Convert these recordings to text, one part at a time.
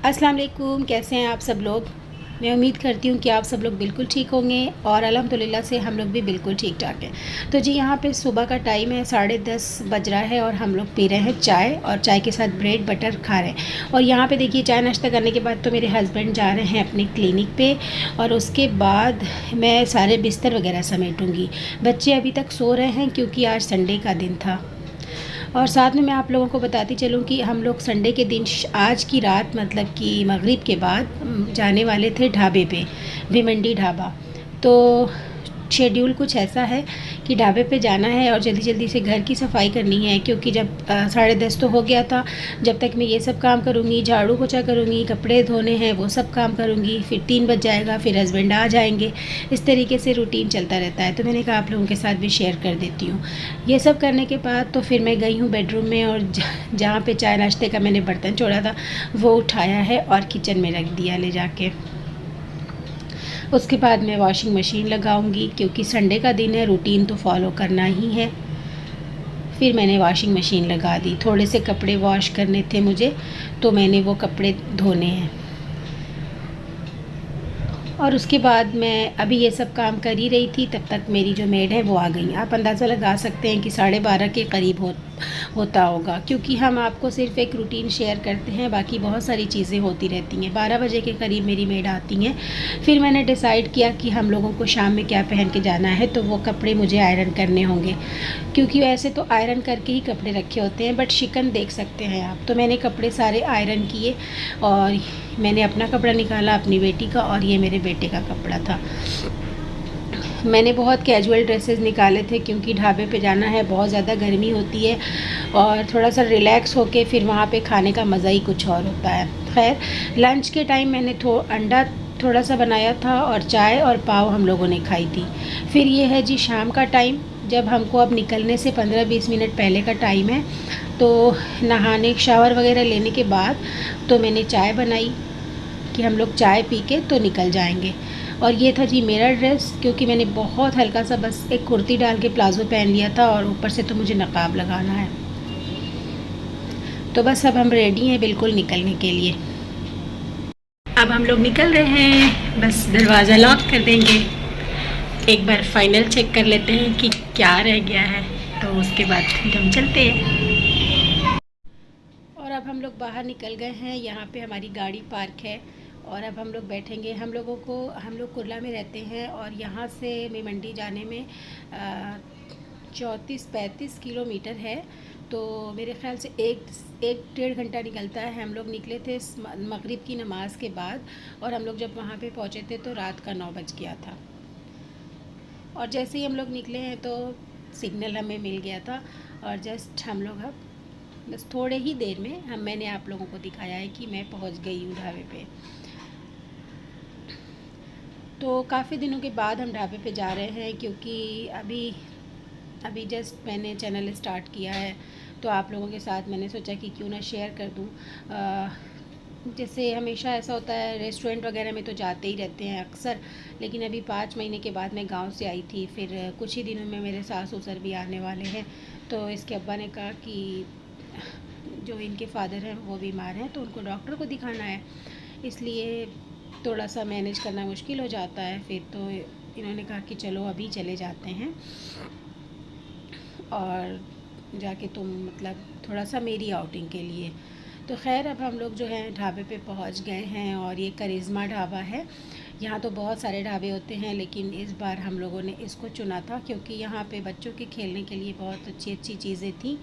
अस्सलाम वालेकुम, कैसे हैं आप सब लोग। मैं उम्मीद करती हूँ कि आप सब लोग बिल्कुल ठीक होंगे और अल्हम्दुलिल्लाह से हम लोग भी बिल्कुल ठीक ठाक हैं। तो जी यहाँ पे सुबह का टाइम है, 10:30 बज रहा है और हम लोग पी रहे हैं चाय और चाय के साथ ब्रेड बटर खा रहे हैं। और यहाँ पे देखिए चाय नाश्ता करने के बाद तो मेरे हस्बैंड जा रहे हैं अपने क्लिनिक पे और उसके बाद मैं सारे बिस्तर वगैरह समेटूँगी। बच्चे अभी तक सो रहे हैं क्योंकि आज संडे का दिन था। और साथ में मैं आप लोगों को बताती चलूँ कि हम लोग संडे के दिन आज की रात मतलब कि मगरिब के बाद जाने वाले थे ढाबे पे, भिमंडी ढाबा। तो शेड्यूल कुछ ऐसा है कि ढाबे पे जाना है और जल्दी जल्दी से घर की सफाई करनी है क्योंकि जब 10:30 तो हो गया था। जब तक मैं ये सब काम करूँगी, झाड़ू पोछा करूँगी, कपड़े धोने हैं वो सब काम करूँगी, फिर 3 बज जाएगा, फिर हस्बैंड आ जाएंगे। इस तरीके से रूटीन चलता रहता है। तो मैंने कहा आप लोगों के साथ भी शेयर कर देती हूँ। ये सब करने के बाद तो फिर मैं गई हूँ बेडरूम में और जहाँ पे चाय नाश्ते का मैंने बर्तन छोड़ा था वो उठाया है और किचन में रख दिया ले जाके। उसके बाद मैं वॉशिंग मशीन लगाऊंगी क्योंकि संडे का दिन है, रूटीन तो फॉलो करना ही है। फिर मैंने वॉशिंग मशीन लगा दी। थोड़े से कपड़े वॉश करने थे मुझे तो मैंने वो कपड़े धोने हैं। और उसके बाद मैं अभी ये सब काम कर ही रही थी, तब तक मेरी जो मेड है वो आ गई। आप अंदाज़ा लगा सकते हैं कि 12:30 के करीब होता होगा क्योंकि हम आपको सिर्फ एक रूटीन शेयर करते हैं, बाकी बहुत सारी चीज़ें होती रहती हैं। 12 बजे के करीब मेरी मेड आती हैं। फिर मैंने डिसाइड किया कि हम लोगों को शाम में क्या पहन के जाना है, तो वो कपड़े मुझे आयरन करने होंगे क्योंकि वैसे तो आयरन करके ही कपड़े रखे होते हैं, बट शिकन देख सकते हैं आप। तो मैंने कपड़े सारे आयरन किए और मैंने अपना कपड़ा निकाला, अपनी बेटी का, और ये मेरे बेटे का कपड़ा था। मैंने बहुत कैजुअल ड्रेसेस निकाले थे क्योंकि ढाबे पे जाना है, बहुत ज़्यादा गर्मी होती है और थोड़ा सा रिलैक्स होके फिर वहाँ पे खाने का मज़ा ही कुछ और होता है। खैर लंच के टाइम मैंने अंडा थोड़ा सा बनाया था और चाय और पाव हम लोगों ने खाई थी। फिर ये है जी शाम का टाइम, जब हमको अब निकलने से 15-20 मिनट पहले का टाइम है। तो नहाने शावर वगैरह लेने के बाद तो मैंने चाय बनाई कि हम लोग चाय पी के तो निकल जाएंगे। और ये था जी मेरा ड्रेस, क्योंकि मैंने बहुत हल्का सा बस एक कुर्ती डाल के प्लाज़ो पहन लिया था और ऊपर से तो मुझे नकाब लगाना है। तो बस अब हम रेडी हैं बिल्कुल निकलने के लिए। अब हम लोग निकल रहे हैं, बस दरवाज़ा लॉक कर देंगे। एक बार फाइनल चेक कर लेते हैं कि क्या रह गया है, तो उसके बाद फिर हम चलते हैं। और अब हम लोग बाहर निकल गए हैं, यहाँ पे हमारी गाड़ी पार्क है और अब हम लोग बैठेंगे। हम लोग कुर्ला में रहते हैं और यहाँ से भिमंडी जाने में 34-35 किलोमीटर है। तो मेरे ख़्याल से एक डेढ़ घंटा निकलता है। हम लोग निकले थे मगरिब की नमाज़ के बाद और हम लोग जब वहाँ पे पहुँचे थे तो रात का 9 बज गया था। और जैसे ही हम लोग निकले हैं तो सिग्नल हमें मिल गया था और जस्ट हम लोग अब बस थोड़े ही देर में मैंने आप लोगों को दिखाया है कि मैं पहुंच गई हूँ ढाबे पे। तो काफ़ी दिनों के बाद हम ढाबे पे जा रहे हैं क्योंकि अभी जस्ट मैंने चैनल स्टार्ट किया है, तो आप लोगों के साथ मैंने सोचा कि क्यों ना शेयर कर दूँ। जैसे हमेशा ऐसा होता है रेस्टोरेंट वगैरह में तो जाते ही रहते हैं अक्सर, लेकिन अभी 5 महीने के बाद मैं गांव से आई थी। फिर कुछ ही दिनों में मेरे सास ससुर भी आने वाले हैं, तो इसके अब्बा ने कहा कि जो इनके फादर हैं वो बीमार हैं तो उनको डॉक्टर को दिखाना है, इसलिए थोड़ा सा मैनेज करना मुश्किल हो जाता है। फिर तो इन्होंने कहा कि चलो अभी चले जाते हैं और जाके तुम मतलब थोड़ा सा मेरी आउटिंग के लिए। तो खैर अब हम लोग जो है ढाबे पे पहुंच गए हैं और ये करिश्मा ढाबा है। यहाँ तो बहुत सारे ढाबे होते हैं लेकिन इस बार हम लोगों ने इसको चुना था क्योंकि यहाँ पे बच्चों के खेलने के लिए बहुत अच्छी अच्छी चीज़ें थी।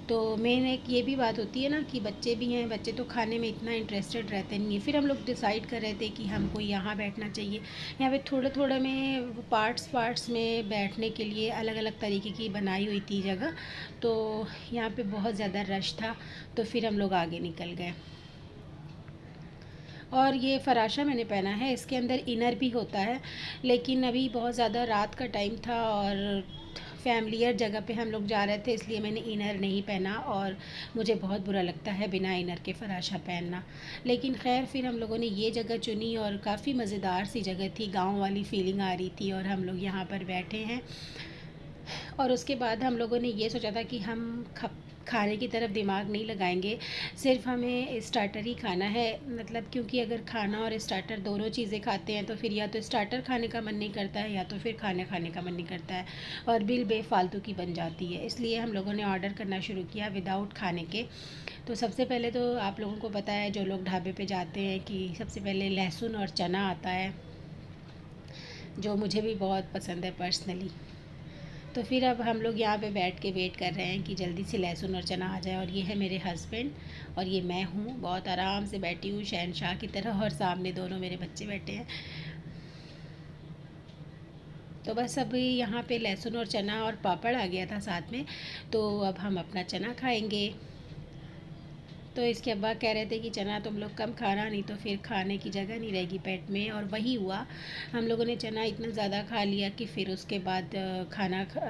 तो मेन एक ये भी बात होती है ना कि बच्चे भी हैं, बच्चे तो खाने में इतना इंटरेस्टेड रहते नहीं है। फिर हम लोग डिसाइड कर रहे थे कि हमको यहाँ बैठना चाहिए। यहाँ पे थोड़े थोड़े में पार्ट्स में बैठने के लिए अलग अलग तरीके की बनाई हुई थी जगह, तो यहाँ पे बहुत ज़्यादा रश था तो फिर हम लोग आगे निकल गए। और ये फ़राशा मैंने पहना है, इसके अंदर इनर भी होता है, लेकिन अभी बहुत ज़्यादा रात का टाइम था और फैमिलियर जगह पे हम लोग जा रहे थे, इसलिए मैंने इनर नहीं पहना और मुझे बहुत बुरा लगता है बिना इनर के फ़राशा पहनना। लेकिन खैर फिर हम लोगों ने ये जगह चुनी और काफ़ी मज़ेदार सी जगह थी, गांव वाली फीलिंग आ रही थी और हम लोग यहाँ पर बैठे हैं। और उसके बाद हम लोगों ने ये सोचा था कि हम खाने की तरफ दिमाग नहीं लगाएंगे, सिर्फ हमें स्टार्टर ही खाना है। मतलब क्योंकि अगर खाना और स्टार्टर दोनों चीज़ें खाते हैं तो फिर या तो स्टार्टर खाने का मन नहीं करता है या तो फिर खाना खाने का मन नहीं करता है और बिल बेफालतू की बन जाती है। इसलिए हम लोगों ने ऑर्डर करना शुरू किया विदाउट खाने के। तो सबसे पहले तो आप लोगों को पता है, जो लोग ढाबे पे जाते हैं, कि सबसे पहले लहसुन और चना आता है, जो मुझे भी बहुत पसंद है पर्सनली। तो फिर अब हम लोग यहाँ पे बैठ के वेट कर रहे हैं कि जल्दी से लहसुन और चना आ जाए। और ये है मेरे हस्बैंड और ये मैं हूँ, बहुत आराम से बैठी हूँ शहनशाह की तरह, और सामने दोनों मेरे बच्चे बैठे हैं। तो बस अभी यहाँ पे लहसुन और चना और पापड़ आ गया था साथ में, तो अब हम अपना चना खाएंगे। तो इसके अब्बा कह रहे थे कि चना तुम लोग कम खाना, नहीं तो फिर खाने की जगह नहीं रहेगी पेट में, और वही हुआ। हम लोगों ने चना इतना ज़्यादा खा लिया कि फिर उसके बाद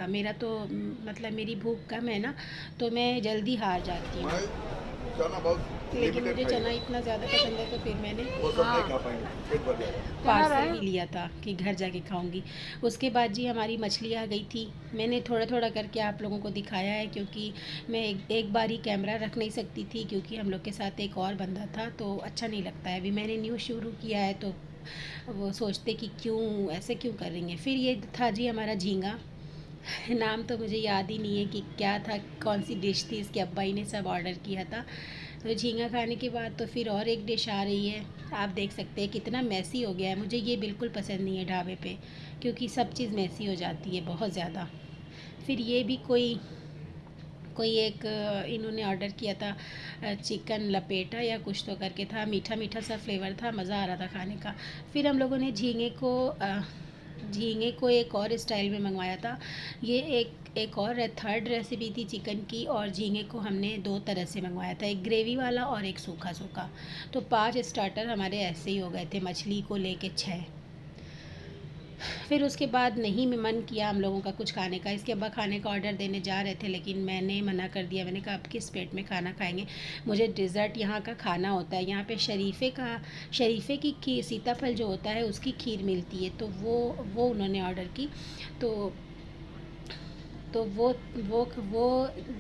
मेरा तो मतलब मेरी भूख कम है ना, तो मैं जल्दी हार जाती हूँ। चना बहुत लेकिन मुझे चना इतना ज़्यादा पसंद है तो फिर मैंने पार्सल ही लिया था कि घर जाके खाऊंगी। उसके बाद जी हमारी मछली आ गई थी। मैंने थोड़ा थोड़ा करके आप लोगों को दिखाया है, क्योंकि मैं एक बार ही कैमरा रख नहीं सकती थी, क्योंकि हम लोग के साथ एक और बंदा था तो अच्छा नहीं लगता है। अभी मैंने न्यू शुरू किया है तो वो सोचते कि क्यों ऐसे क्यों करेंगे। फिर ये था जी हमारा झींगा। नाम तो मुझे याद ही नहीं है कि क्या था, कौन सी डिश थी, इसके अब्बा ही ने सब ऑर्डर किया था। तो झींगा खाने के बाद तो फिर और एक डिश आ रही है। आप देख सकते हैं कितना मैसी हो गया है। मुझे ये बिल्कुल पसंद नहीं है ढाबे पे, क्योंकि सब चीज़ मैसी हो जाती है बहुत ज़्यादा। फिर ये भी कोई एक इन्होंने ऑर्डर किया था, चिकन लपेटा या कुछ तो करके था, मीठा मीठा सा फ्लेवर था, मज़ा आ रहा था खाने का। फिर हम लोगों ने झींगे को एक और स्टाइल में मंगवाया था। ये एक और थर्ड रेसिपी थी चिकन की, और झींगे को हमने 2 तरह से मंगवाया था, एक ग्रेवी वाला और एक सूखा सूखा। तो 5 स्टार्टर हमारे ऐसे ही हो गए थे, मछली को लेके 6। फिर उसके बाद नहीं में मन किया हम लोगों का कुछ खाने का। इसके बाद खाने का ऑर्डर देने जा रहे थे, लेकिन मैंने मना कर दिया। मैंने कहा अब किस पेट में खाना खाएंगे, मुझे डिज़र्ट यहाँ का खाना होता है। यहाँ पे शरीफ़े की खीर, सीताफल जो होता है उसकी खीर मिलती है, तो वो उन्होंने ऑर्डर की। तो वो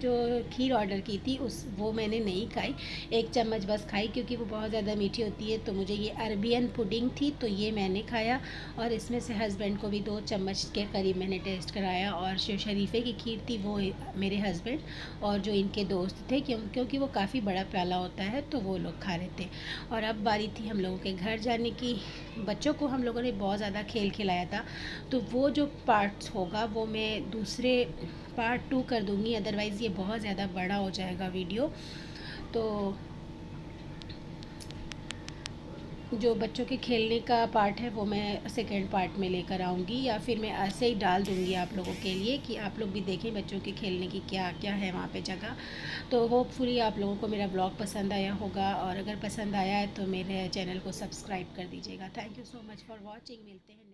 जो खीर ऑर्डर की थी वो मैंने नहीं खाई, 1 चम्मच बस खाई, क्योंकि वो बहुत ज़्यादा मीठी होती है। तो मुझे ये अरबियन पुडिंग थी तो ये मैंने खाया, और इसमें से हस्बैंड को भी 2 चम्मच के करीब मैंने टेस्ट कराया। और जो शरीफ़े की खीर थी वो मेरे हस्बैंड और जो इनके दोस्त थे, क्योंकि वो काफ़ी बड़ा प्याला होता है, तो वो लोग खा रहे थे। और अब बारी थी हम लोगों के घर जाने की। बच्चों को हम लोगों ने बहुत ज़्यादा खेल खिलाया था, तो वो जो पार्ट्स होगा वो मैं दूसरे पार्ट 2 कर दूँगी, अदरवाइज़ ये बहुत ज़्यादा बड़ा हो जाएगा वीडियो। तो जो बच्चों के खेलने का पार्ट है वो मैं सेकंड पार्ट में लेकर आऊँगी, या फिर मैं ऐसे ही डाल दूँगी आप लोगों के लिए कि आप लोग भी देखें बच्चों के खेलने की क्या क्या है वहाँ पे जगह। तो होपफुली आप लोगों को मेरा ब्लॉग पसंद आया होगा, और अगर पसंद आया है तो मेरे चैनल को सब्सक्राइब कर दीजिएगा। Thank you so much for watching. मिलते हैं।